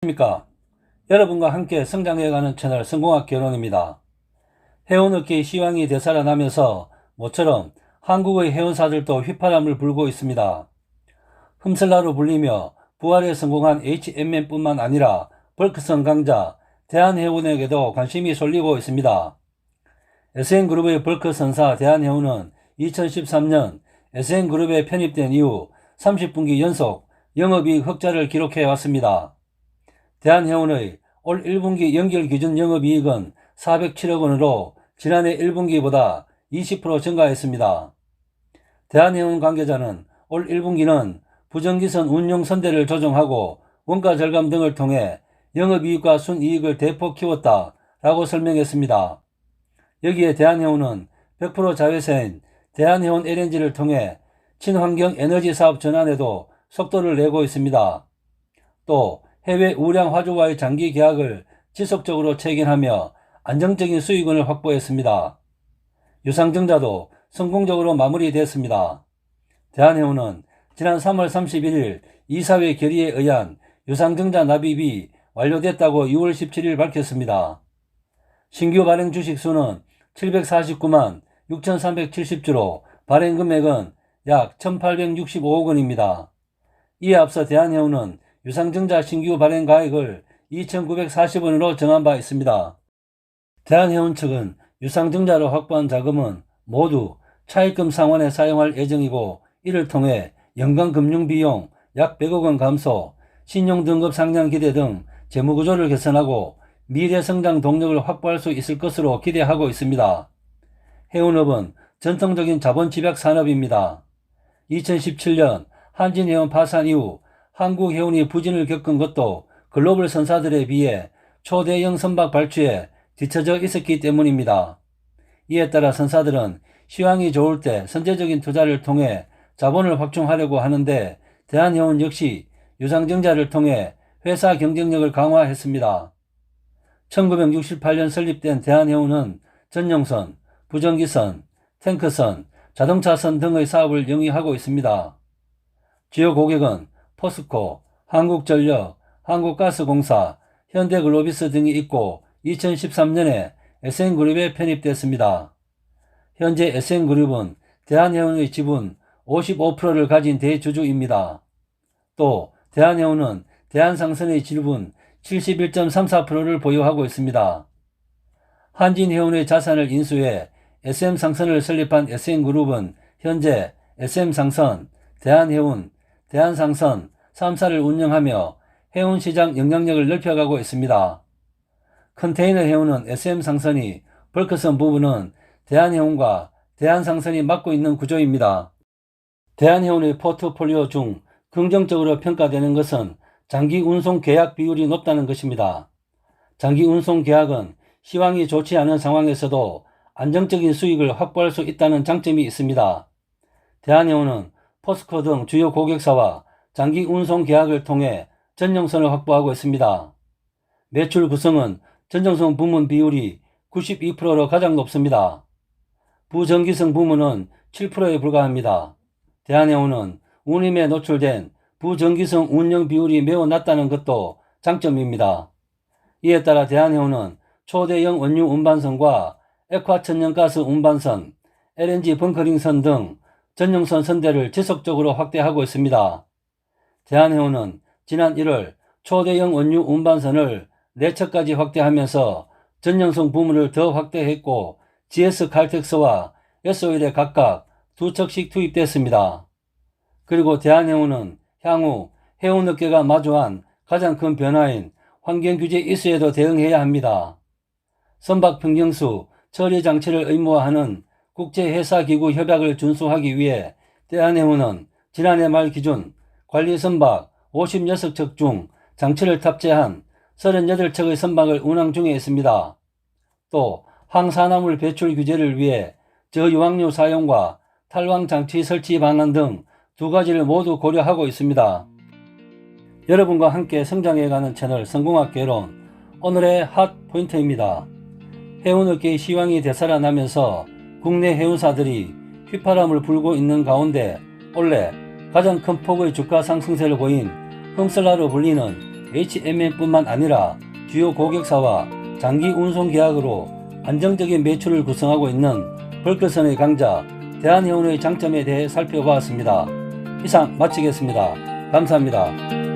안녕하십니까. 여러분과 함께 성장해가는 채널 성공학 개론입니다. 해운업계의 시황이 되살아나면서 모처럼 한국의 해운사들도 휘파람을 불고 있습니다. 흠슬라로 불리며 부활에 성공한 HMM뿐만 아니라 벌크선 강자 대한해운에게도 관심이 쏠리고 있습니다. SN그룹의 벌크선사 대한해운은 2013년 SN그룹에 편입된 이후 30분기 연속 영업이익 흑자를 기록해 왔습니다. 대한해운의 올 1분기 연결기준 영업이익은 407억 원으로 지난해 1분기보다 20% 증가했습니다. 대한해운 관계자는 올 1분기는 부정기선 운용 선대를 조정하고 원가 절감 등을 통해 영업이익과 순이익을 대폭 키웠다 라고 설명했습니다. 여기에 대한해운은 100% 자회사인 대한해운 LNG를 통해 친환경 에너지 사업 전환에도 속도를 내고 있습니다. 또 해외 우량 화주와의 장기 계약을 지속적으로 체결하며 안정적인 수익원을 확보했습니다. 유상증자도 성공적으로 마무리됐습니다. 대한해운은 지난 3월 31일 이사회 결의에 의한 유상증자 납입이 완료됐다고 6월 17일 밝혔습니다. 신규 발행 주식수는 749만 6,370주로 발행 금액은 약 1,865억 원입니다. 이에 앞서 대한해운은 유상증자 신규 발행 가액을 2,940원으로 정한 바 있습니다. 대한해운 측은 유상증자로 확보한 자금은 모두 차입금 상환에 사용할 예정이고 이를 통해 연간 금융비용 약 100억 원 감소, 신용등급 상향 기대 등 재무구조를 개선하고 미래 성장 동력을 확보할 수 있을 것으로 기대하고 있습니다. 해운업은 전통적인 자본 집약 산업입니다. 2017년 한진해운 파산 이후 한국해운이 부진을 겪은 것도 글로벌 선사들에 비해 초대형 선박 발주에 뒤처져 있었기 때문입니다. 이에 따라 선사들은 시황이 좋을 때 선제적인 투자를 통해 자본을 확충하려고 하는데 대한해운 역시 유상증자를 통해 회사 경쟁력을 강화했습니다. 1968년 설립된 대한해운은 전용선, 부정기선, 탱크선, 자동차선 등의 사업을 영위하고 있습니다. 주요 고객은 포스코, 한국전력, 한국가스공사, 현대글로비스 등이 있고 2013년에 SN그룹에 편입됐습니다. 현재 SN그룹은 대한해운의 지분 55%를 가진 대주주입니다. 또 대한해운은 대한상선의 지분 71.34%를 보유하고 있습니다. 한진해운의 자산을 인수해 SM상선을 설립한 SN그룹은 현재 SM상선, 대한해운, 대한상선 3사를 운영하며 해운시장 영향력을 넓혀가고 있습니다. 컨테이너 해운은 SM상선이, 벌크선 부분은 대한해운과 대한상선이 맡고 있는 구조입니다. 대한해운의 포트폴리오 중 긍정적으로 평가되는 것은 장기 운송 계약 비율이 높다는 것입니다. 장기 운송 계약은 시황이 좋지 않은 상황에서도 안정적인 수익을 확보할 수 있다는 장점이 있습니다. 대한해운은 포스코 등 주요 고객사와 장기 운송 계약을 통해 전용선을 확보하고 있습니다. 매출 구성은 전용선 부문 비율이 92%로 가장 높습니다. 부정기성 부문은 7%에 불과합니다. 대한해운은 운임에 노출된 부정기성 운영 비율이 매우 낮다는 것도 장점입니다. 이에 따라 대한해운은 초대형 원유 운반선과 액화천연가스 운반선, LNG 벙커링선 등 전용선 선대를 지속적으로 확대하고 있습니다. 대한해운은 지난 1월 초대형 원유 운반선을 4척까지 확대하면서 전용선 부문을 더 확대했고 GS 칼텍스와 S-오일에 각각 2척씩 투입됐습니다. 그리고 대한해운은 향후 해운업계가 마주한 가장 큰 변화인 환경규제 이슈에도 대응해야 합니다. 선박 평형수 처리 장치를 의무화하는 국제해사기구 협약을 준수하기 위해 대한해운은 지난해 말 기준 관리선박 56척 중 장치를 탑재한 38척의 선박을 운항 중에 있습니다. 또 항산화물 배출 규제를 위해 저유황유 사용과 탈황 장치 설치 방안 등 2가지를 모두 고려하고 있습니다. 여러분과 함께 성장해가는 채널 성공학 개론, 오늘의 핫 포인트입니다. 해운업계의 시황이 되살아나면서 국내 해운사들이 휘파람을 불고 있는 가운데 올해 가장 큰 폭의 주가 상승세를 보인 흠슬라로 불리는 HMM뿐만 아니라 주요 고객사와 장기 운송 계약으로 안정적인 매출을 구성하고 있는 벌크선의 강자 대한해운의 장점에 대해 살펴보았습니다. 이상 마치겠습니다. 감사합니다.